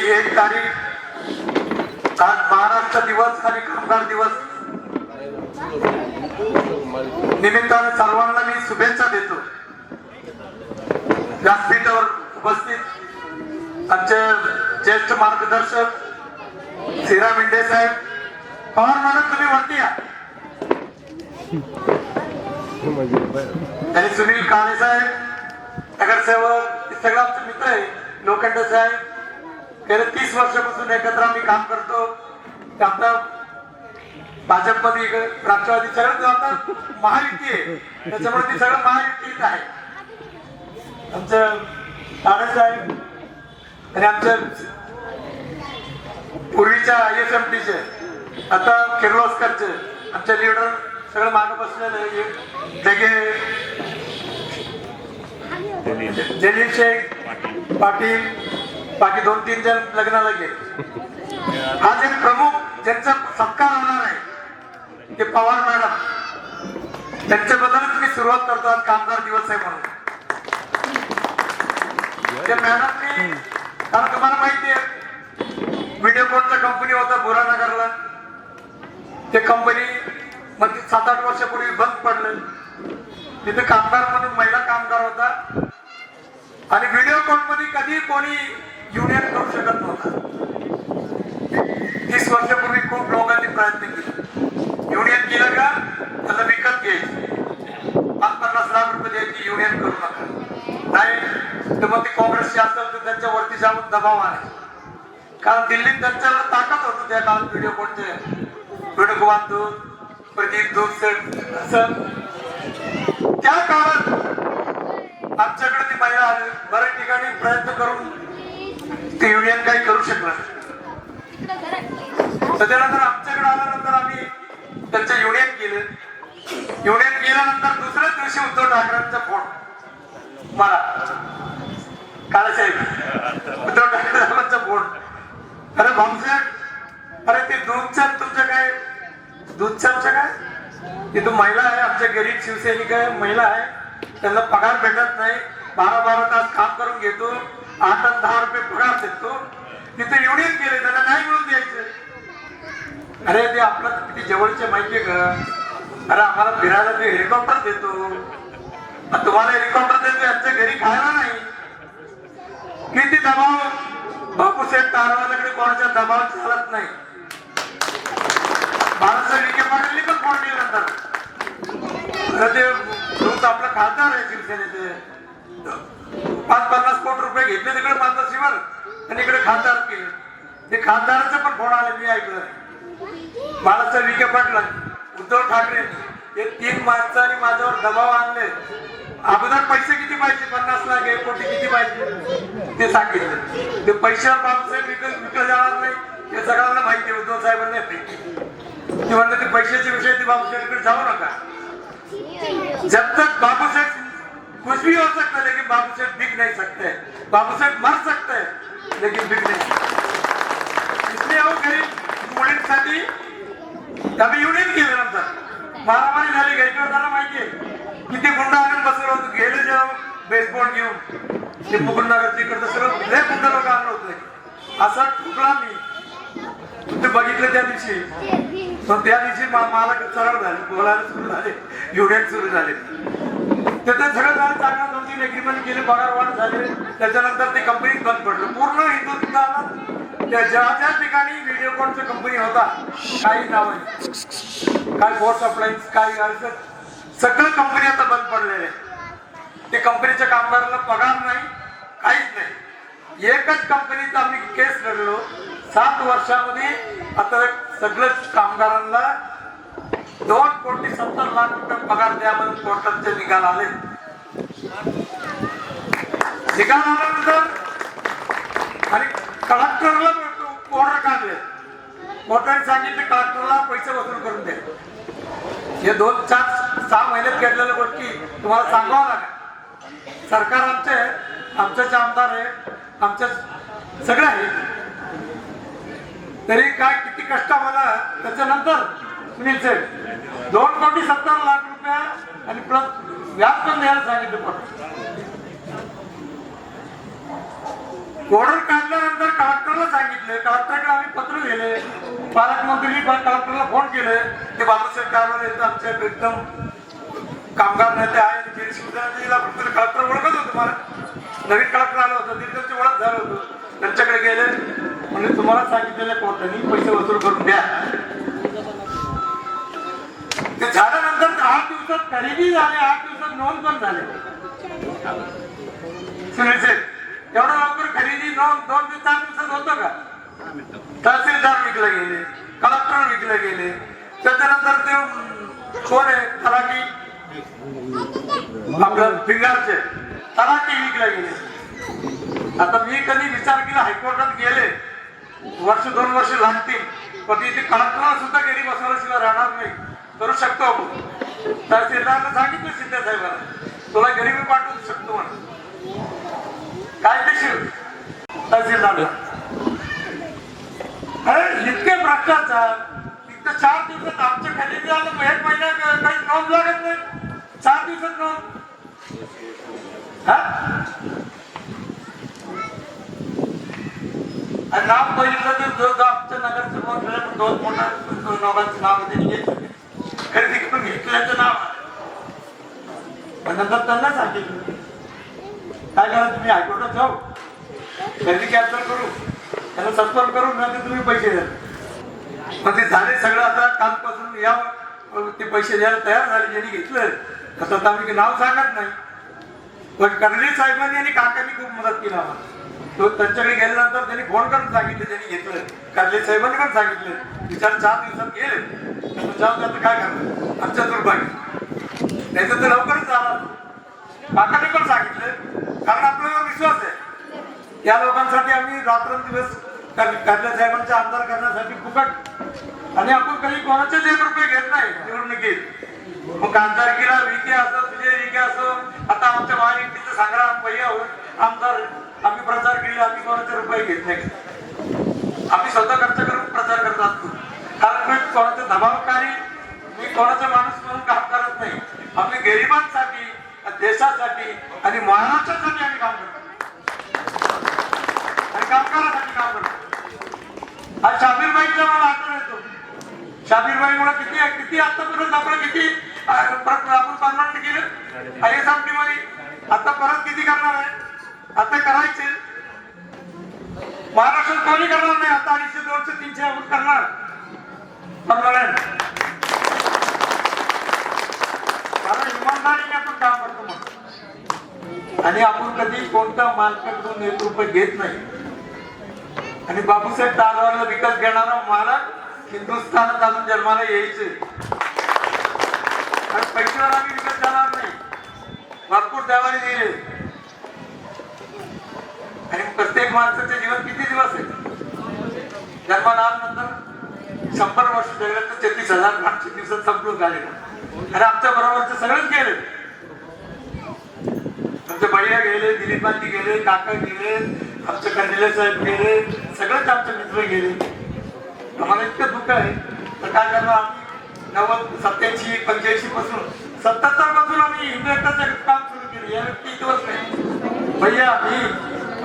1 तारीख आज महाराष्ट्र दिवस आणि कामगार दिवस निमित्ताने सर्वांना मी शुभेच्छा देतो. व्यासपीठावर उपस्थित आमचे ज्येष्ठ मार्गदर्शक श्रीराम इंडे साहेब, पवार मॅडम तुम्ही वरती या, आणि सुनील काळे साहेब नगरसेवक, सगळे आमचे मित्र आहे. लोखंडे साहेब, गेले 30 वर्षापासून एकत्र आम्ही काम करतो. आता भाजपमध्ये राष्ट्रवादी सगळं आता महायुती आहे, त्याच्यामुळे ती सगळं महायुतीत आहे. आमचं काळे साहेब आणि आमच्या पूर्वीच्या ISMTचे आता किर्लोस्करचे आमचे लीडर सगळं मागे बसलेले जलील शेख पाटील, बाकी 2-3 जण लग्नाला गेले. आज एक प्रमुख ज्यांचा सत्कार होणार आहे ते पवार मॅडम, त्यांच्याबद्दलच मी सुरुवात करतो. आज कामगार दिवस आहे म्हणून ते मॅडमनी, कारण तुम्हाला माहिती आहे व्हिडिओकॉनचा कंपनी होता बुरानगरला, ते कंपनी मग 7-8 वर्षापूर्वी बंद पडलं. तिथे कामगार म्हणून महिला कामगार होता आणि व्हिडिओकॉन मध्ये कधी कोणी युनियन करू शकत नव्हता. 30 वर्षापूर्वी खूप लोकांनी प्रयत्न केले. युनियन केलं का त्याला विकत घ्यायचं, 50 लाख रुपये द्यायची, युनियन करू नका. नाही तर मग ते काँग्रेसचे असेल तर त्यांच्यावरती जाऊन दबाव आणायचे, कारण दिल्लीत त्यांच्यावर ताकद होतं त्या काळात. व्हिडिओकॉनचे वेणुगोपाल दूत, प्रदीप दूत असं त्या काळात आमच्याकडे ती महिला आली. बऱ्याच ठिकाणी प्रयत्न करून ते युनियन काही करू शकलं. त्याच्यानंतर आमच्याकडे आल्यानंतर आम्ही त्यांचं युनियन केलं. युनियन केल्यानंतर दुसऱ्याच दिवशी उद्धव ठाकरेंचा फोन मला, काळासाहेब उद्धव ठाकरेंचा फोन, अरे भाऊसाहेब, अरे ते दूधचं तुमचं काय, दूधचं आमचं काय, तिथं महिला आहे, आमच्या गरीब शिवसैनिक आहे, महिला आहे, त्यांना पगार भेटत नाही, 12-12 तास काम करून घेतो, 8 आणि 10 रुपये पगार देतो. तिथे युनियन केले, त्यांना नाही मिळून द्यायचं. अरे ते आपलं किती जवळचे माहितीये का, अरे आम्हाला फिरायला ते हेलिकॉप्टर देतो, तुम्हाला हेलिकॉप्टर देतो, यांच्या घरी खायला नाही. किती दबाव, बापूसाहेब तारवालाकडे कोणाच्या दबाव चालत नाही. बाळासाहेब विखे पाटील पण फोन केल्यानंतर ते दूध आपलं खासदार आहे शिवसेनेचे, 50 कोटी रुपये घेतले तिकडे मातोश्रीवर आणि इकडे खासदार केले. ते खासदाराचे पण फोन आले, मी ऐकलं. बाळासाहेब विखे पाटील, उद्धव ठाकरेंनी हे 3 माणसांनी माझ्यावर दबाव आणले. अगोदर पैसे किती पाहिजे, 50 लाख 1 कोटी किती पाहिजे ते सांगितले. ते पैशावर बाळासाहेब विकलं जाणार नाही हे सगळ्यांना माहिती आहे. उद्धव साहेबांना ते म्हणलं ते पैशाचे विषय ते बाबूसाहेबकडे जाऊ नका. जब तक बाबूसाहेब कुछ भी हो सकता है लेकिन बाबूसाहेब बिक नहीं सकते, बाबूसाहेब मर सकते हैं लेकिन बिक नहीं सकते. इसलिए वो गरीब मुलींसाठी आम्ही युनियन केलं. नंतर मारामारी झाली, गायकवाडाला माहितीये किती गुंडा आणून बसवलं होतं. गेले जेव्हा बेसबॉल घेऊन ते मुकुंदनगर तिकडचं सगळं लय गुंड लोक आणलं होतं. असा ठुकला मी ते बघितलं त्या दिवशी. पण त्या दिवशी मला सरळ झाले, बोलायला सुरू झाले, युनियन सुरू झाले. तिथे सगळं झालं चांगलं, 2-3 एग्रीमेंट केले, पगार वाढ झाले. त्याच्यानंतर ते कंपनी बंद पडलं. पूर्ण हिंदुस्थानात ज्या ज्या ठिकाणी व्हिडिओकॉनचा कंपनी होता, काही नाव आहे, काय फोर्स अप्लायन्स, काय सगळं कंपनी आता बंद पडलेले. ते कंपनीच्या कामगारांना पगार नाही, काहीच नाही. एकच कंपनीचा आम्ही केस लढलो 7 वर्षामध्ये. आता सगळ्या कामगारांना 2,70 लाख रुपये पगार द्या म्हणून कोर्टाचे निकाल आले. निकाल आल्यानंतर आणि कलेक्टरला ऑर्डर काढले. कोर्टाने सांगितले कलेक्टरला पैसे वसूल करून द्या. हे 2-4-6 महिन्यात घेतलेल्या गोष्टी तुम्हाला सांगावं लागेल. सरकार आमचेच आमदार आहे, आमच्या सगळं आहे, तरी काय किती कष्ट मला. त्याच्यानंतर सुनील साहेब 2,70 लाख रुपये आणि प्लस व्याज पण द्यायला सांगितलं. पण ऑर्डर काढल्यानंतर कलेक्टरला सांगितलं, कलेक्टरकडे आम्ही पत्र लिहिले, पालकमंत्री कलेक्टरला फोन केले. ते बाबासाहेब कारवाले आमच्या एकदम कामगार नेते आहे, शिवसेना कलेक्टर ओळखत होतो. मला नवीन कलेक्टर आलं होतं, त्यांची ओळख झालं होतं. त्यांच्याकडे गेले म्हणजे तुम्हाला सांगितलेल्या कोर्टाने पैसे वसूल करून द्या. ते झाल्यानंतर 8 दिवसात खरेदी झाली, 8 दिवसात नोंद पण झाले. सुनील साहेब, एवढं लवकर खरेदी नोंद 2 ते 4 दिवसात होतं का? तहसीलदार विकले गेले, कलेक्टर विकले गेले, त्याच्यानंतर ते कोण आहे तलाठी, आपलं फिंगरचे तलाठी विकले गेले. आता मी कधी विचार केला हायकोर्टात गेले, 1-2 वर्ष लागतील, पण इथे कलेक्टरला सुद्धा गेली बसवल्याशिवाय राहणार नाही. करू शकतो आपण. तहसीलदारला सांगितलं शिंदे साहेबांना, तुला घरी मी पाठवू शकतो म्हणून. कायदेशीर तहसीलदारला इतके भ्रष्टाचार. इतकं 4 दिवसात आमच्या खरेदी आलं, 1 महिना काही नोंद लागत नाही. 4 दिवसात नोंद. नाव पहिलं जो आमच्या नगरसेवक 2 मोठ्या लोकांचं नाव खरेदी करून घेतल्याचं नाव. पण नंतर त्यांना सांगितलं काय करा, तुम्ही हायकोर्टात जाऊ, खरेदी कॅन्सल करू, त्यांना सस्पेंड करू, नंतर तुम्ही पैसे द्या. पण ते झाले सगळं. आता कालपासून या ते पैसे द्यायला तयार झाले ज्यांनी घेतलं. आता आम्ही नाव सांगत नाही, पण कर्ले साहेबांनी आणि काकांनी खूप मदत केली आम्हाला. तो त्यांच्याकडे गेल्यानंतर त्यांनी फोन करून सांगितलं, त्यांनी घेतलं. कर्ले साहेबांनी पण सांगितलं, विचार 4 दिवसात गेले जाऊ, आता काय करणार, आमच्या दुर्भाग्य नाही तर लवकरच झाला. काकांनी पण सांगितलं, कारण आपल्याला विश्वास आहे या लोकांसाठी आम्ही रात्रंदिवस कर्ले साहेबांचा आमदार करण्यासाठी फुकट. आणि आपण कधी कोणाचे 1 रुपये घेत नाही निवडणुकीत. मग आमदारकीला विखे असो, तुझे विखे असो, आता आमच्या महायुतीचं संग्राम पहिल्यावर आमदार आम्ही प्रचार केले, आम्ही कोणाचे रुपये घेत नाही. आम्ही स्वतः खर्च करून प्रचार करत असतो. कारण मी कोणाचे दबावकारी, मी कोणाचा माणूस म्हणून काम करत नाही. आम्ही गरिबांसाठी, देशासाठी आणि महाराष्ट्रासाठी आम्ही काम करतो आणि कामगारांसाठी काम करतो. आज शाबीरबाईचा मला आठवण येतो. शाबीरबाईमुळे किती आतापर्यंत आपण किती आपण परमनंट केलं IAS मध्ये. आता परत किती करणार आहे? आता करायचे. महाराष्ट्रात कोणी करणार नाही. आता 250, 200, 300 आपण करणार परमनंट. कारण इमानदारीने आपण काम करतो म्हणून. आणि आपण कधी कोणत्या मालकाकडून 1 रुपये घेत नाही. आणि बापूसाहेब तारवाला विकत घेणारा मालक हिंदुस्थानात अजून जन्माला यायचे. आणि पैशावर आम्ही विकत जाणार नाही. भरपूर देवाने दिले. आणि प्रत्येक माणसाचे जीवन किती दिवस आहे? जन्माला आल्यानंतर 100 वर्ष जगलं तर 33,500 दिवसात संपलं झालेलं. आणि आमच्या बरोबरचे सगळेच गेले. आमचे भैया गेले, दिलीपांनी गेले, काका गेले, आमचे कंदिले साहेब गेले, सगळेच आमचे मित्र गेले. आम्हाला इतकं दुःख आहे. तर काय करणार आम्ही 90, 87, 85 पासून 77 पासून आम्ही हिंदू एकताचं काम सुरू केले. या व्यक्ती दिवस नाही. भैया मी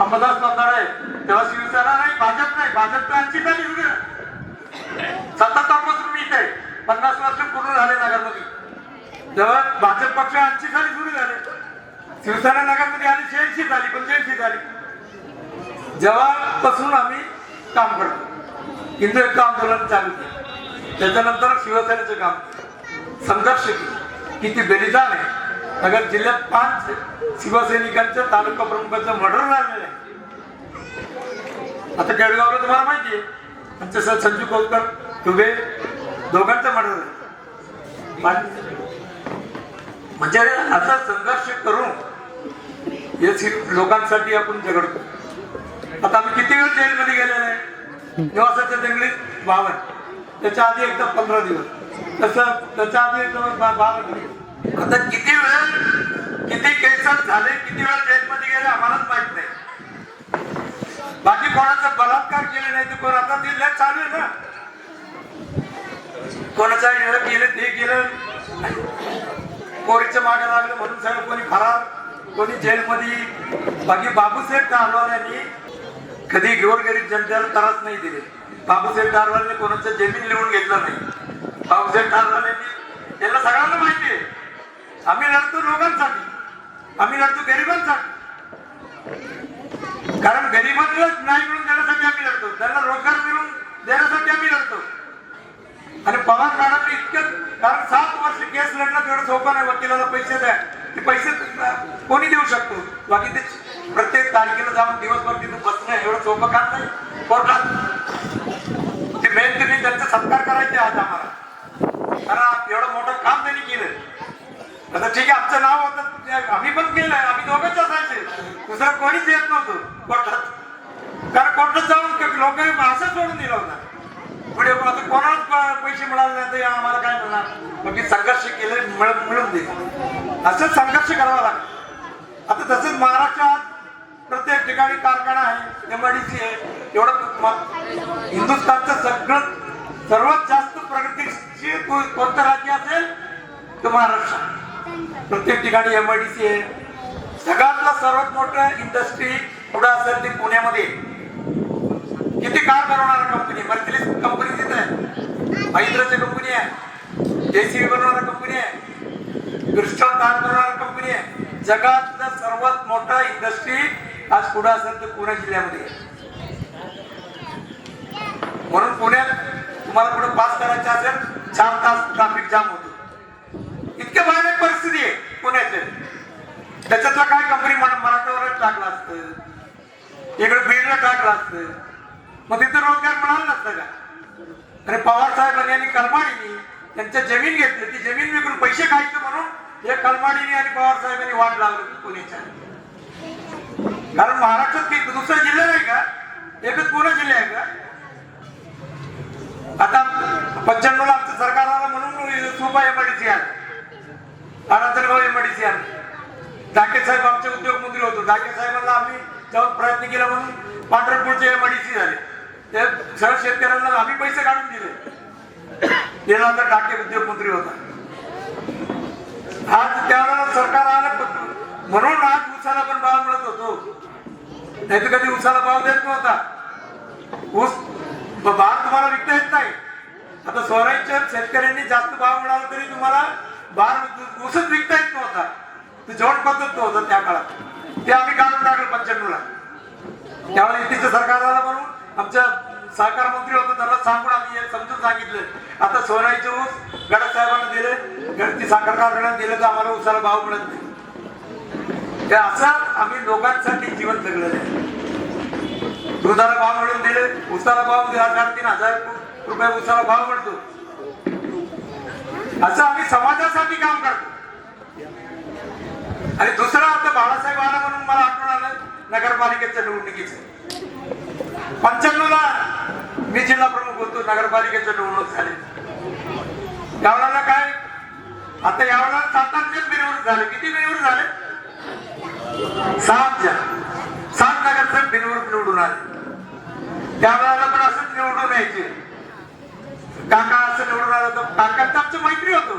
अंबादास पंधारे आहे, तेव्हा शिवसेना नाही, भाजप नाही. भाजप तर 80 साली सुरू 77 पासून मी इथे 50 वर्ष पूर्ण झाले नगरमध्ये. जेव्हा भाजप पक्ष 80 साली सुरू झाले, शिवसेना नगरमध्ये आली 86 साली, 85 साली. जेव्हापासून आम्ही काम करतो. हिंदू एक आंदोलन चालू केलं. त्याच्यानंतर शिवसेनेचं काम संघर्ष केलं. किती बलिदान आहे. नगर जिल्ह्यात 5 शिवसैनिकांच्या तालुका प्रमुखांचं मर्डर झालेलं आहे. आता केळगावला तुम्हाला माहिती आहे, आमचे संजू कोलकर दुबे दोघांचं मर्डर झालं. म्हणजे असा संघर्ष करून हे लोकांसाठी आपण झगडतो. आता आम्ही किती वेळ जेलमध्ये गेलेलो आहे. निवासाच्या जंगलीत 52, त्याच्या आधी एकदा 15 दिवस, तसं त्याच्या आधी एकदा 12 दिवस. आता किती वेळ किती केसेस झाले, किती वेळ जेलमध्ये गेले आम्हालाच माहित नाही. बाकी कोणाचा बलात्कार केले नाही तर कोण आता जिल्ह्यात चालू आहे ना. कोणाचा केलं ते केलं, पोरीच्या मागे लागलं म्हणून सगळं कोणी फरार, कोणी जेलमध्ये. बाकी बापूसाहेब तारवाल्यांनी कधी गोरगरीब जनतेला त्रास नाही दिले. बाबूसाहेब ठारवालेंनी कोणाचं जमीन लिहून घेतलं नाही. बाबूसाहेब ठारवालेंनी, त्यांना सगळ्यांना माहिती आहे, आम्ही लढतो लोकांसाठी, आम्ही लढतो गरिबांसाठी. कारण गरिबांना नाही मिळून देण्यासाठी आम्ही लढतो, त्यांना रोजगार मिळून देण्यासाठी आम्ही लढतो. आणि पवार मॅडमने इतकं, कारण 7 वर्ष केस लढणं तेवढं सोपं नाही. वकिलाला पैसे द्या, ते पैसे कोणी देऊ शकतो. बाकी ते प्रत्येक तारखेला जाऊन दिवसभर तिथून बसणं एवढं सोपं काम नाही कोर्टात. ते मेन तुम्ही त्यांचा सत्कार करायचे आज आम्हाला, कारण एवढं मोठं काम त्यांनी केलं. आता ठीक आहे, आमचं नाव होतं, आम्ही पण केलं, आम्ही दोघंच असायचे, दुसरं कोणीच येत नव्हतं कोर्टात. कारण कोर्टात जाऊन लोक असं सोडून दिलं होतं. पुढे आता कोणालाच पैसे मिळाले नाही तर आम्हाला काय मिळणार. मग संघर्ष केले, मिळून दिले. असंच संघर्ष करावा लागेल. आता तसंच महाराष्ट्रात प्रत्येक ठिकाणी कारखाना आहे, MIDC आहे. एवढं हिंदुस्थानचं सर्वात जास्त प्रगतीशील कोणतं राज्य असेल तर महाराष्ट्र. प्रत्येक ठिकाणी MIDC आहे. जगातलं सर्वात मोठं इंडस्ट्री कुठं असेल ते पुण्यामध्ये. किती कार बनवणारा कंपनी, मर्सिडीज कंपनी तिथे आहे, महिंद्राची कंपनी आहे, JCB बनवणारा कंपनी आहे, क्रिस्टल कार बनवणारा कंपनी आहे. जगातलं सर्वात मोठा इंडस्ट्री आज कुठं असेल तर पुणे जिल्ह्यामध्ये. म्हणून पुण्यात तुम्हाला पुढे पास करायचं असेल 4 तास ट्रॅफिक जाम होतो. इतके भयानक परिस्थिती आहे पुण्याचे. त्याच्यातलं काय कंपनी मराठवाड्यात टाकलं असतं, इकडे बीडला टाकलं असतं, मग तिथे रोजगार मिळाला नसतं का. आणि पवार साहेब यांनी कलमाडीनी त्यांच्या जमीन घेतली, ती जमीन विकून पैसे खायचं म्हणून हे कलमाडीनी आणि पवार साहेबांनी वाट लावली पुण्याच्या. कारण महाराष्ट्रात काही दुसरा जिल्हा नाही का, एकच पुणे जिल्हा आहे का. आता 95 ला आमचं सरकार आलं म्हणून सुपा MIDC आलं, अनंतगाव MIDC आलं. डाके साहेब आमचे उद्योगमंत्री होतो. डाके साहेबांना आम्ही जाऊन प्रयत्न केला म्हणून पांढरपूरचे MIDC झाले. ते सर्व शेतकऱ्यांना आम्ही पैसे काढून दिले. त्यानंतर डाके उद्योगमंत्री होता. आज त्यावेळेला सरकार आलं म्हणून आज ऊसाला पण भाव मिळत होतो, नाही तर कधी ऊसाला भाव देत नव्हता. ऊस भाव तुम्हाला विकता येत नाही. आता स्वराज्य शेतकऱ्यांनी जास्त भाव मिळाला तरी तुम्हाला ऊसच विकता येत नव्हता. ते जोड पद्धत होतं त्या काळात, ते आम्ही काढून टाकलं 95 ला. त्यावेळेला युतीचं सरकार आलं म्हणून आमच्या सहकार मंत्री होतं, त्यांना सांगून आम्ही समजून सांगितलं. आता सोनाईचे ऊस गडद साहेबांना दिले, गडती साखर कारखान्याला दिले तर आम्हाला ऊसाला भाव मिळत नाही. ते असं आम्ही लोकांसाठी जीवन जगलेलं आहे. दुधाला भाव मिळून दिले, ऊसाला भाव 2,000-3,000 रुपये ऊसाला भाव मिळतो. असं आम्ही समाजासाठी काम करतो. आणि दुसरं आता बाळासाहेब आला म्हणून मला आठवण आलं नगरपालिकेच्या निवडणुकीचं. 95 ला मी जिल्हा प्रमुख होतो, नगरपालिकेच्या निवडणूक झाली. यावेळेला काय, आता यावेळेला 7-8 बिनविरोध झाले. किती बिनविरोध झाले? 7 नगरसेवक बिनविरोध निवडून आले. त्यावेळेला पण असंच निवडून यायचे. काका असं निवडून आलं तर काकांचं आमचं मैत्री होतो.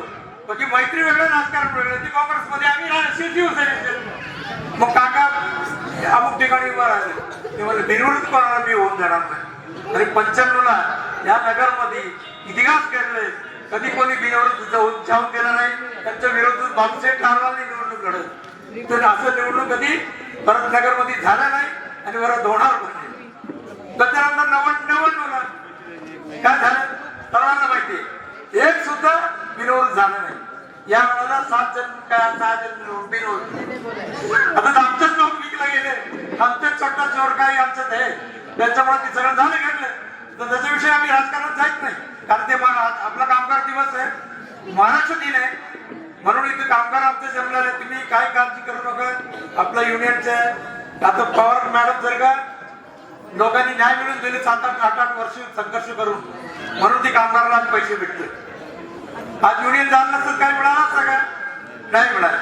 बाकी मैत्री वेगळं, राजकारण वेगळं. ते काँग्रेसमध्ये, आम्ही शिवसेनेचे. मग काका अमुक ठिकाणी उभा राहिले, ते म्हणजे बिनविरोध कोणाला मी होऊन जाणार नाही. आणि 95 ला या नगरमध्ये इतिहास घडले, कधी कोणी बिनविरोध जाऊन गेला नाही. त्यांच्या विरोधात बाबूसाहेब ठाकरेंनी निवडणूक लढत. तर असं निवडणूक कधी परत नगरमध्ये झालं नाही आणि परत होणार पण नाही. त्याच्यानंतर 99 ला काय झालं सर्वांना माहिती, एक सुद्धा बिनविरोध झाला नाही. या वेळेला 7 जण काय 6 जण बिनविरोध. आता आमच्याच लोक विकला गेले, आमच्याच छोटा चोर काही आमच्यात आहे, त्याच्यामुळे ते सगळं झालं घडलं. तर त्याच्याविषयी आम्ही राजकारणात जायच नाही. कारण ते आपला कामगार दिवस आहे, महाराष्ट्र दिन आहे, म्हणून इथे कामगार आमचे जमलेले. तुम्ही काय काळजी करू नका. आपल्या युनियनचे आता पवार मॅडम जर का लोकांनी न्याय मिळून दिले 7-8 वर्ष संघर्ष करून, म्हणून ती कामगाराला आज पैसे भेटले. आज युनियन झालं नसतं काय मिळालं असतं का? नाही मिळालं.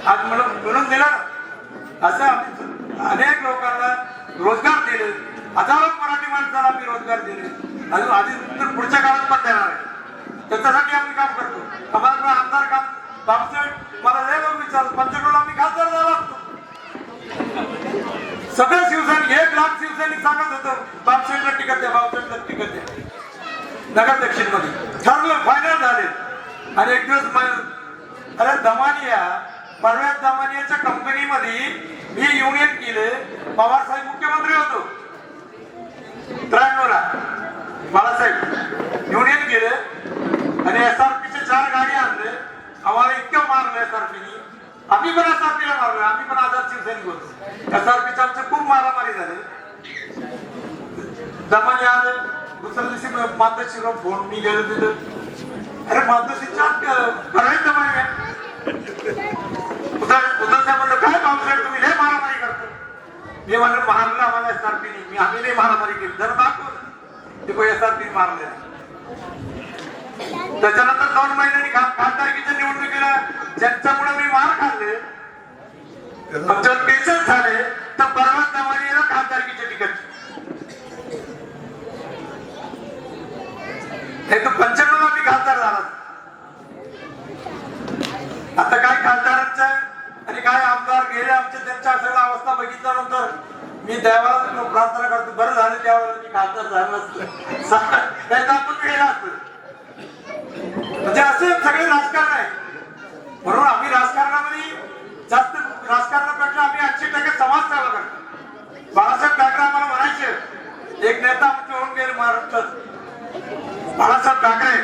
आज मिळून दिला ना. असं आम्ही अनेक लोकांना रोजगार दिले, हजारो मराठी माणसाला आम्ही रोजगार दिले, अजून आधी पुढच्या काळात पण देणार आहे. त्याच्यासाठी आम्ही काम करतो. आम्हाला आमदार काम बाबूसाहेब मला लय लोक विचारतात, 95 ला आम्ही खासदार झाला असतो. सगळे शिवसैनिक 1 लाख शिवसैनिक सांगत तिकट द्या, बावचटला तिकट द्या. नगर दक्षिण मध्ये ठरलं, फायनल झाले. आणि एक दिवस अरे दमानिया, परव्यात दमानियाच्या कंपनीमध्ये मी युनियन केलं. पवारसाहेब मुख्यमंत्री होतो 93 ला. बाळासाहेब युनियन केलं आणि SRP 4 गाडी आणले. आम्हाला इतकं मारलं SRPनी. आम्ही पण SRPला मारलो. आम्ही पण आझाद शिवसैनिक होतो. SRP आमचे खूप मारामारी झाले. दमानी आले. दुसऱ्या दिवशी मातोश्रीवर फोन मी गेलो तिथं. अरे मातोश्रीच्या परवाच दमानी आहे. उदय म्हणलं काय पावसाळ्यात तुम्ही लय मारामारी करतो. मी म्हणलं मारलं आम्हाला SRPनी. आम्ही नाही मारामारी केली. जरा दाखव ते SRP मारले. त्याच्यानंतर 2 महिन्यांनी खासदारकीच्या निवडणुकीला ज्यांच्यामुळे मी मार खाल्ले, आमच्या पेशंट झाले, तर परवा दमानीला खासदारकीचे तिकीट. हे तो 95 ला मी खासदार झाला. आता काय खासदारांचं आणि काय आमदार गेले आमचे, त्यांच्या सगळ्या अवस्था बघितल्यानंतर मी देवाला प्रार्थना करतो, बरं झालं त्यावेळेला मी खासदार झालो असतं. त्याचा आपण गेला असतो. म्हणजे असे सगळे राजकारण आहे. म्हणून आम्ही राजकारणामध्ये जास्त राजकारणापेक्षा आम्ही 80% समाजसेवा करतो. बाळासाहेब ठाकरे आम्हाला म्हणायचे, एक नेता आमचे होऊन गेले महाराष्ट्रात बाळासाहेब ठाकरे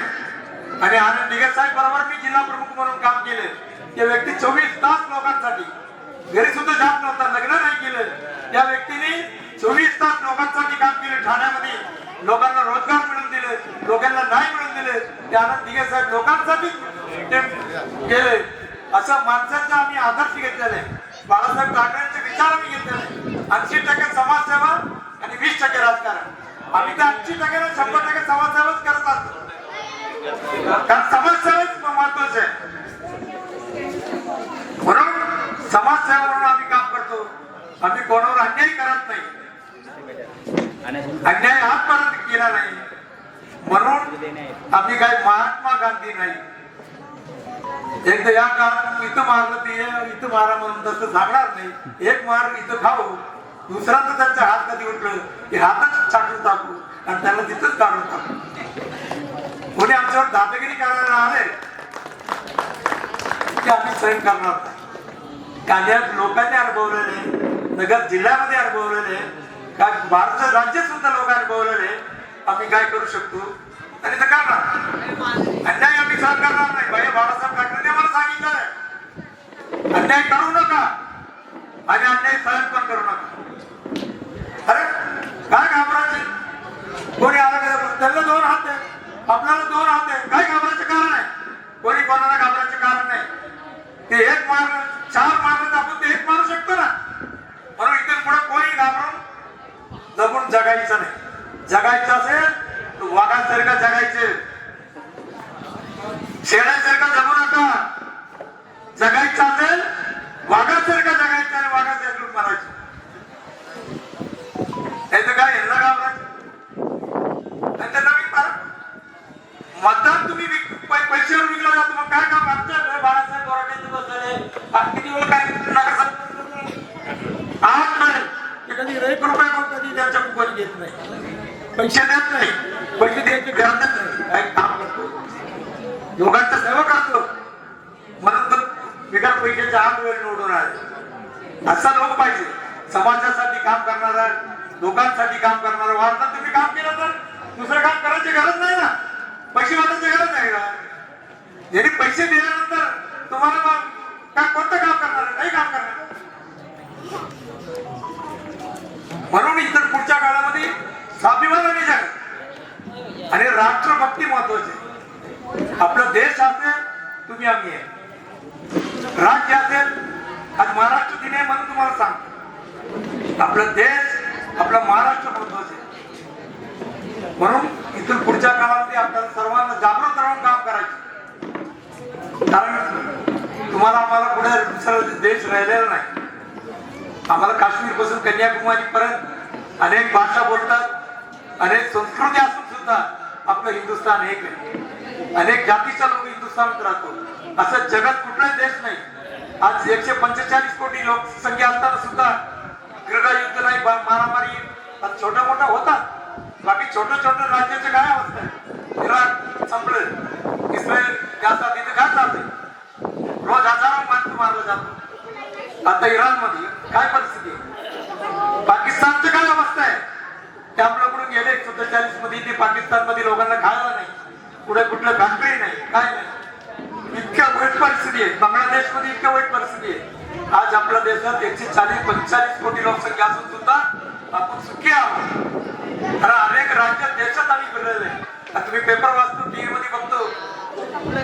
आणि आनंद दिघे साहेब बरोबर मी जिल्हा प्रमुख म्हणून काम केले. ते व्यक्ती 24 तास लोकांसाठी, घरी सुद्धा जात नव्हता, लग्न नाही केलं, त्या व्यक्तीने 24 तास लोकांसाठी काम केले. ठाण्यामध्ये लोकांना रोजगार मिळवून दिले, लोकांना नाही मिळवून दिले. ते आनंद दिघे साहेब लोकांसाठी ते गेले. असं माणसांचा आम्ही आदर्श घेतलेला आहे. बाळासाहेब ठाकरेंचे विचार आम्ही घेतलेले. 80% समाजसेवा आणि 20% राजकारण. आम्ही तर 80% 100% समाजसेवाच करत असतो. कारण समाजसेवाच महत्वाचं आहे. म्हणून समाजसेवा म्हणून आम्ही काम करतो. आम्ही कोणावर अन्याय करत नाही, अन्याय आजपर्यंत केला नाही. म्हणून आम्ही काही महात्मा गांधी नाही. एकदा या काळात इथं मारलं ते इथं मारा म्हणून तसं सांगणार नाही. एक मार इथं खाऊ, दुसऱ्यांदा त्यांचा हात कधी उठलं की हातच छाटून टाकू आणि त्यांना तिथंच काढून टाकू. कोणी आमच्यावर दादागिरी करायला आले की आम्ही सहन करणार नाही. कांद्यात लोकांनी अनुभवलेले, नगर जिल्ह्यामध्ये अनुभवलेले, काय भारत राज्यात सुद्धा लोक अनुभवलेले. आम्ही काय करू शकतो आणि ते करणार. अन्याय आम्ही सहन करणार नाही. भैया बाळासाहेब ठाकरेंनी आम्हाला सांगितलं आहे, अन्याय करू नका आणि अन्याय सहन पण करू नका. अरे काय घाबरायचे? कोणी आला का त्यांना 2 हात आहे, आपल्याला 2 हात आहे. काय घाबरायचं कारण आहे? कोणी कोणाला घाबरायचं कारण नाही. ते एक मारलं, 4 मारलं तर आपण ते एक मारू शकतो ना. म्हणून इथून पुढे कोणी घाबरून जगून जगायचं नाही. जगायचं असेल तर वाघासारखं जगायचं, शेळ्यासारखं जगू नका. जगायचं असेल वाघासारखं जगायचं आणि वाघासारखं मारायचं. याचं काय यांना घाबरायचं? त्यांच्या नवीन मतदान तुम्ही पैशावर विकला जातो. मग काय काम? आमच्या बाळासाहेब बोराटे बसलेले किती वेळ काय आज नाही, कधी 1 रुपया कधी त्यांच्या कुपन घेत नाही, पैसे देत नाही, पैसे द्यायची गरजच नाही. काय काम करतो, लोकांचा सेवा करतो. म्हणून तर बिगर पैशाच्या आत वेळ निवडून आहे. असा लोक पाहिजे, समाजासाठी काम करणारा, लोकांसाठी काम करणारा. वारतात तुम्ही काम केलं तर दुसरं काम करायची गरज नाही ना, पैसे वाटायची गरज नाही का? ज्यांनी पैसे दिल्यानंतर तुम्हाला काय कोणतं काम करणार? नाही काम करणार. म्हणून इतर पुढच्या काळामध्ये स्वाभिमानाने जगा आणि राष्ट्रभक्ती महत्वाची. आपला देश असेल तुम्ही आम्ही आहे, राज्य असेल. आज महाराष्ट्र दिन आहे म्हणून तुम्हाला सांगतो, आपला देश आपला महाराष्ट्र महत्वाचे. म्हणून इथून पुढच्या काळामध्ये आपल्याला सर्वांना जागृत राहून काम करायचं. कारण तुम्हाला आम्हाला पुढे दुसरा देश राहिलेला नाही. आम्हाला काश्मीर पासून कन्याकुमारी पर्यंत अनेक भाषा बोलतात, अनेक संस्कृती असून सुद्धा आपलं हिंदुस्थान एक आहे. अनेक जातीचा लोक हिंदुस्थानात राहतो. असं जगात कुठलाही देश नाही. आज 145 कोटी लोकसंख्या असताना सुद्धा गृहयुद्ध नाही, मारामारी छोटा मोठा होता. बाकी छोट्या छोट्या राज्याचं काय अवस्था आहे? इराक संपलं, इस्रायल त्याचा तिथे काय चालते? रोज हजारो माणसं मारलं जातो. आता इराण मध्ये काय परिस्थिती आहे? पाकिस्तानचं काय अवस्था आहे? ते आपल्याकडून गेले 47 मध्ये, ते पाकिस्तान मध्ये लोकांना खायला नाही, पुढे कुठलं फॅक्टरी नाही, काय नाही, इतक्या वाईट परिस्थिती आहे. बांगलादेश मध्ये इतक्या वाईट परिस्थिती आहे. आज आपल्या देशात 140-45 कोटी लोकसंख्या असून सुद्धा आपण सुखी आहोत. कारण अनेक राज्यात देशात आम्ही फिरलेले आहे. तुम्ही पेपर वाचतो, टीव्ही मध्ये बघतो,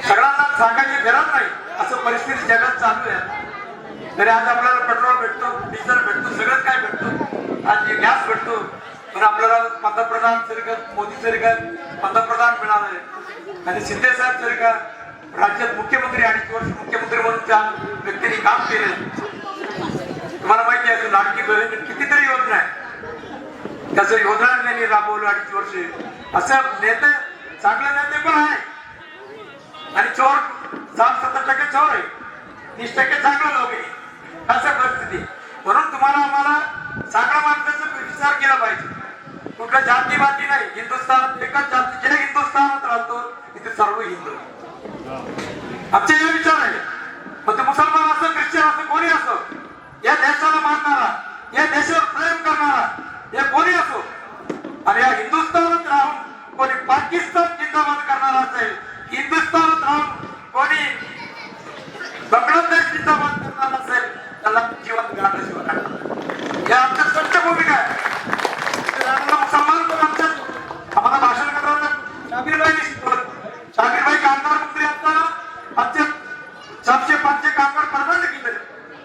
सगळ्यांना सांगायची गरज नाही असं परिस्थिती जगात चालू आहे. तरी आज आपल्याला पेट्रोल भेटतो, डिझेल भेटतो, सगळंच काय भेटतो, आज गॅस भेटतो. पण आपल्याला पंतप्रधान सारखं, मोदी सारखं पंतप्रधान मिळालंय आणि शिंदे साहेब सारखं राज्यात मुख्यमंत्री 2.5 वर्ष मुख्यमंत्री म्हणून त्या व्यक्तीने काम केले. तुम्हाला माहिती आहे लाडकी बहीण कितीतरी योजना आहे, त्याचं योजना त्यांनी राबवलं 2.5 वर्ष. असं नेते, चांगले नेते पण आहे आणि चोर 60-70% चोर आहे, 30% चांगले लोक आहे. असं परिस्थिती. म्हणून तुम्हाला आम्हाला चांगल्या माणसाचा विचार केला पाहिजे. कुठल्या जातीवादी नाही. हिंदुस्थानात एकच जाती, जे हिंदुस्थानात राहतो तिथे सर्व हिंदू. आमचे हे विचार आहे. मग ते मुसलमान असो, ख्रिश्चन असो, कोणी असो, या देशाला मानणारा, या देशावर प्रेम करणारा, हे कोणी असो, आणि या हिंदुस्थानात राहून कोणी पाकिस्तान जिंदाबाद करणारा असेल, हिंदुस्थानात राहून कोणी बांगलादेश जिंदाबाद करणारा असेल, त्याला जीवन गाडल्याशिवाय हे आमचं स्पष्ट भूमिका आहे. मुसलमान पण आमच्या आम्हाला भाषण करताना शाबीरबाई कामगार मंत्री असताना आमचे 400-500 कामगार परमनंट केले.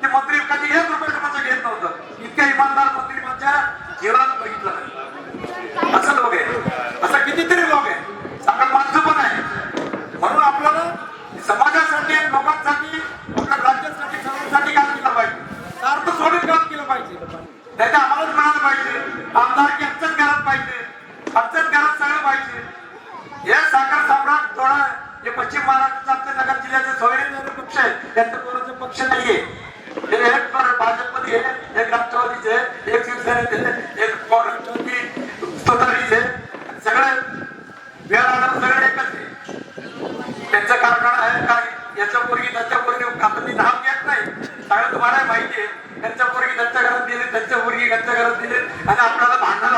ते मंत्री कधी 1 रुपये कोणाचं घेत नव्हतं. इतक्या इमानदार मंत्री माझ्या जीवनात बघितलं नाही. असं लोक आहे, असं कितीतरी लोक आहे, चांगलं माणसं पण आहे. म्हणून आपल्याला समाजासाठी, लोकांसाठी, आपल्या राज्यासाठी, सर्वांसाठी काम केलं पाहिजे. अर्थ सोडून काम केलं पाहिजे. त्याच्या आम्हालाच म्हणायला पाहिजे, आमदारकी आमच्याच घरात पाहिजे, आमच्याच घरात सगळं पाहिजे. हे साखर सम्राट थोडा हे पश्चिम महाराष्ट्राचं आमच्या नगर जिल्ह्याचे सोयरे पक्ष आहे, त्यांचा कोणाचा पक्ष नाहीये. हे एक भाजपमध्ये आहे, एक राष्ट्रवादीचे, एक शिवसेनेचे, एक राष्ट्रवादी, सगळे बिहार सगळे एकच आहे. त्यांचा कारखाना आहे काय, याच्या पोरगी त्याच्या पोरगी, आता मी नाव घेत नाही, सगळं तुम्हाला माहिती आहे. त्यांच्या पोरगी त्यांच्या घरात दिले, त्यांच्या पोरगी त्यांच्या घरात दिले आणि आपल्याला भांडण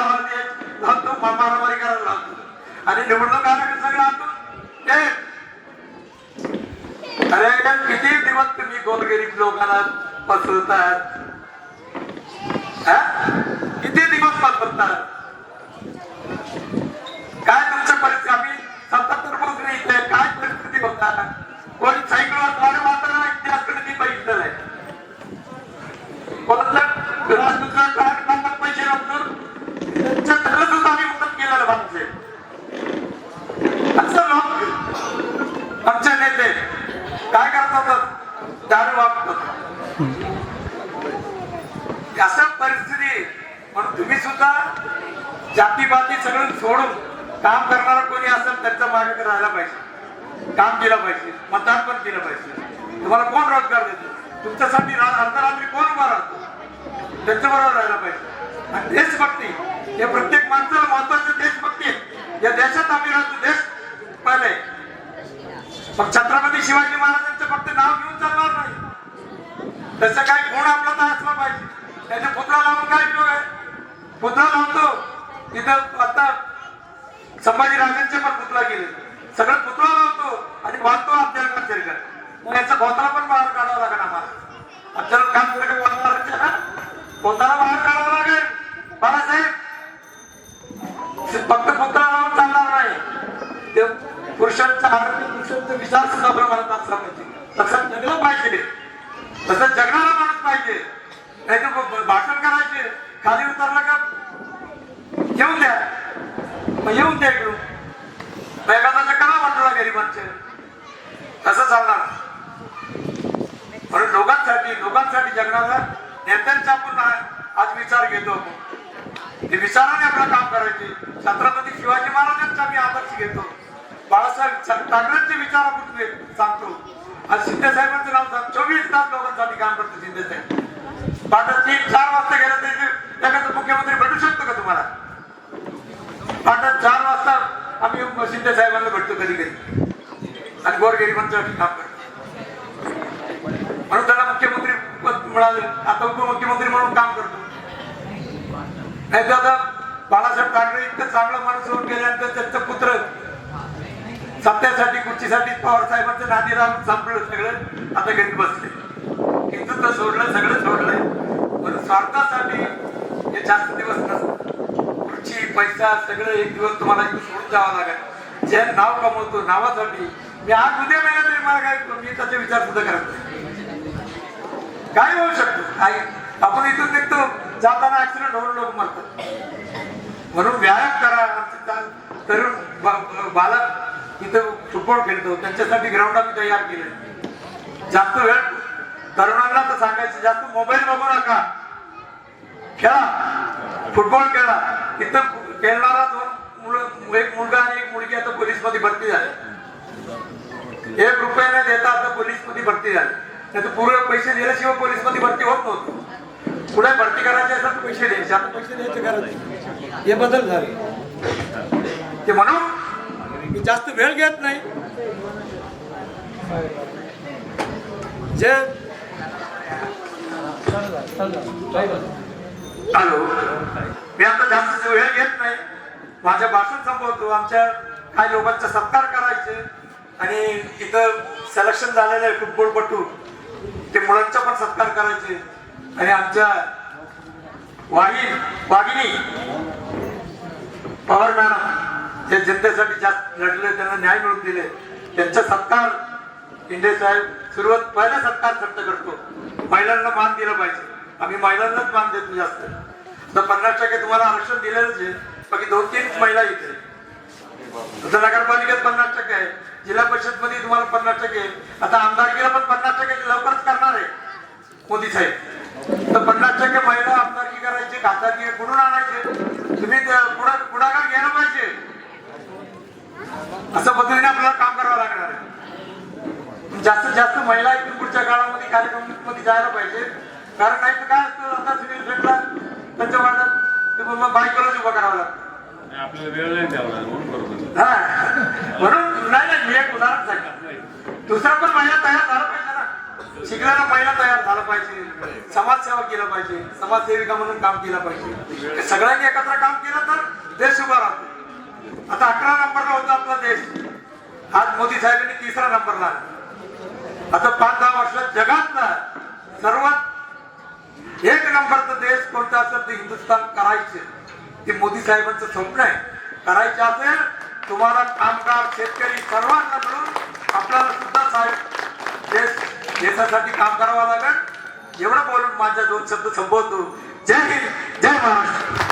लावतो, मारामारी करायला लावतो आणि निवडणूक आलं सगळं आणतो. अरे किती दिवस तुम्ही गोरगरीब लोकांना फसवतात, किती दिवस फसवतात? काय तुमच्या परिस्थिती? आम्ही 77 पोहोचले इथे, काय परिस्थिती बघता? कोणी सायकलवर गाडी मारताना इतिहासकडे मी बघितलेलं आहे. पैसे लागतो त्यांच्या घरात सुद्धा आम्ही मदत केलेलं माणसे. असं लोक आमचे नेते काय करतात? दारू वापरतात. असं परिस्थिती. म्हणून तुम्ही सुद्धा जातीपाती सगळं सोडून काम करणारा कोणी असेल त्यांच्या मागे राहायला पाहिजे, काम केलं पाहिजे, मतदान पण केलं पाहिजे. तुम्हाला कोण रोजगार देतो? तुमच्यासाठी अर्धरात्री कोण उभा राहतो? त्यांच्याबरोबर राहायला पाहिजे. आणि देशभक्ती हे प्रत्येक माणसाला महत्वाचं. देशभक्ती या देशात आम्ही राहतो, देश पहिले. पण छत्रपती शिवाजी महाराजांचं फक्त नाव घेऊन चालणार नाही, त्याचं काही गुण आपला तर असला पाहिजे. त्याचे पुतळा लावून काय उपयोग आहे? पुतळा लावतो तिथं, आता संभाजीराजांचे पण पुतळा गेले, सगळं पुतळा लावतो आणि वाढतो अफजल खान सारखं. मग याचा गोतळा पण बाहेर काढावा लागेल आम्हाला. अफजल खान सारखं वाढणाऱ्यांच्या ना गोतळा बाहेर काढावा लागेल. बाळासाहेब फक्त पुतळा लावून चालणार नाही, ते पुरुषांचा आरोग्य, पुरुषांचा विचार सुद्धा प्रमाणात असला पाहिजे. तसं जगलं पाहिजे, तसं जगणारा माणूस पाहिजे. नाही तर भाषण करायचे, खाली उतरलं का घेऊन द्या, मग येऊन द्या इकडून, एखाद्याच्या करा वाटला गरिबांचे, कसं चालणार? म्हणून लोकांसाठी जगणारा नेत्यांचा आपण आज विचार घेतो. ते विचाराने आपलं काम करायचे. छत्रपती शिवाजी महाराजांचा मी आदर्श घेतो, बाळासाहेब ठाकरेंचे विचार आपण सांगतो. आज शिंदे साहेबांचं नाव सांग, 24 तास लोकांसाठी काम करतो शिंदे साहेब. 3-4 वाजता गेलं तरी एखादा मुख्यमंत्री भेटू शकतो का तुम्हाला? आता 4 वाजता आम्ही शिंदे साहेबांना भेटतो कधी कधी आणि गोरगरिबांसाठी काम करतो म्हणून त्यांना मुख्यमंत्री पद मिळाले. आता उपमुख्यमंत्री म्हणून काम करतो. नाही तर आता बाळासाहेब ठाकरे इतकं चांगलं माणूस होऊन गेल्यानंतर त्यांचं पुत्र सत्तेसाठी खुर्चीसाठी पवार साहेबांचं नादी राहून संपलं सगळं. आता घरी बसले, हिंदुत्व सोडलं, सगळं सोडलंय. पण स्वार्थासाठी हे जास्त दिवस नसतं. खुर्ची पैसा सगळं एक दिवस तुम्हाला इथं सोडून जावं लागेल. जे नाव कमवतो नावासाठी मी आज उद्या मेला तरी मला काय मी त्याचा विचार सुद्धा करत नाही. काय होऊ शकतो काय आपण इथून निघतो जाताना ऍक्सिडेंट होऊन लोक मरतात. म्हणून व्यायाम करा. तरुण बालक इथं फुटबॉल खेळतो त्यांच्यासाठी ग्राउंड आम्ही तयार केले. जास्त वेळ तरुणांना तर सांगायचं जास्त मोबाईल बघू नका, खेळा, फुटबॉल खेळा. इथं खेळणारा एक मुलगा आणि एक मुलगी आता पोलीस मध्ये भरती झाले. 1 रुपया न देता आता पोलीस मध्ये भरती झाली. नाही तर पूर्ण पैसे दिल्याशिवाय पोलीस मध्ये भरती होत नव्हतं. पुढे भरती करायची असेल तर पैसे द्यायचे, आता पैसे द्यायचे गरज हे बदल झाले. ते म्हणून मी जास्त वेळ घेत नाही. जे हॅलो मी आता जास्त वेळ घेत नाही. माझं भाषण संपवतो. आमच्या काही लोकांचा सत्कार करायचे आणि इथं सिलेक्शन झालेलं आहे फुटबॉलपटू ते मुलांचा पण सत्कार करायचे. आणि आमच्या वाघिनी पवार मॅडम जे जनतेसाठी जास्त लढले त्यांना न्याय मिळवून दिले त्यांचा सत्कार शिंदे साहेब सुरुवात पहिला सत्कार खर्च करतो. महिलांना मान दिला पाहिजे. आम्ही महिलांनाच मान देतो जास्त. तर 50% तुम्हाला आरक्षण दिलेलंच आहे. बाकी 2-3 महिला इथे नगरपालिकेत 50% आहे. जिल्हा परिषद मध्ये तुम्हाला 50% आहे. आता आमदारकीला पण 50% लवकरच करणार आहे मोदी साहेब. तर 50% महिला आमदारकी करायची, खासदारकी कुठून आणायचे तुम्ही पुढाकार घ्यायला पाहिजे. असं पद्धतीने आपल्याला काम करावं लागणार आहे. जास्तीत जास्त महिला इथून पुढच्या काळामध्ये कार्यक्रमामध्ये जायला पाहिजे. कारण नाही तर काय असतं आता सिव्हिल सेटला त्यांच्या वाटत ते बायकोलाच उभं करावं लागतं. आपल्याला वेळ नाही द्यावा म्हणून नाही मी एक उदाहरण सांगितलं. दुसरा पण महिला तयार झाला पाहिजे ना. शिकलेला महिला तयार झाला पाहिजे. समाजसेवा केलं पाहिजे. समाजसेविका म्हणून काम केलं पाहिजे. सगळ्यांनी एकत्र काम केलं तर देश उभा राहतो. आता 11 नंबरला होता आपला देश. आज मोदी साहेबांनी 3रा नंबरला. आता 5-10 वर्षात जगातला सर्वात 1 नंबरचा देश कोणता असेल तर हिंदुस्थान करायचे. ते मोदी साहेबांचं स्वप्न आहे. करायचे असेल तुम्हाला कामगार शेतकरी सर्वांना मिळून आपल्याला सुद्धा साहेब देशासाठी काम करावं लागेल. एवढं बोलून माझ्या 2 शब्द संपवतो. जय हिंद, जय महाराष्ट्र.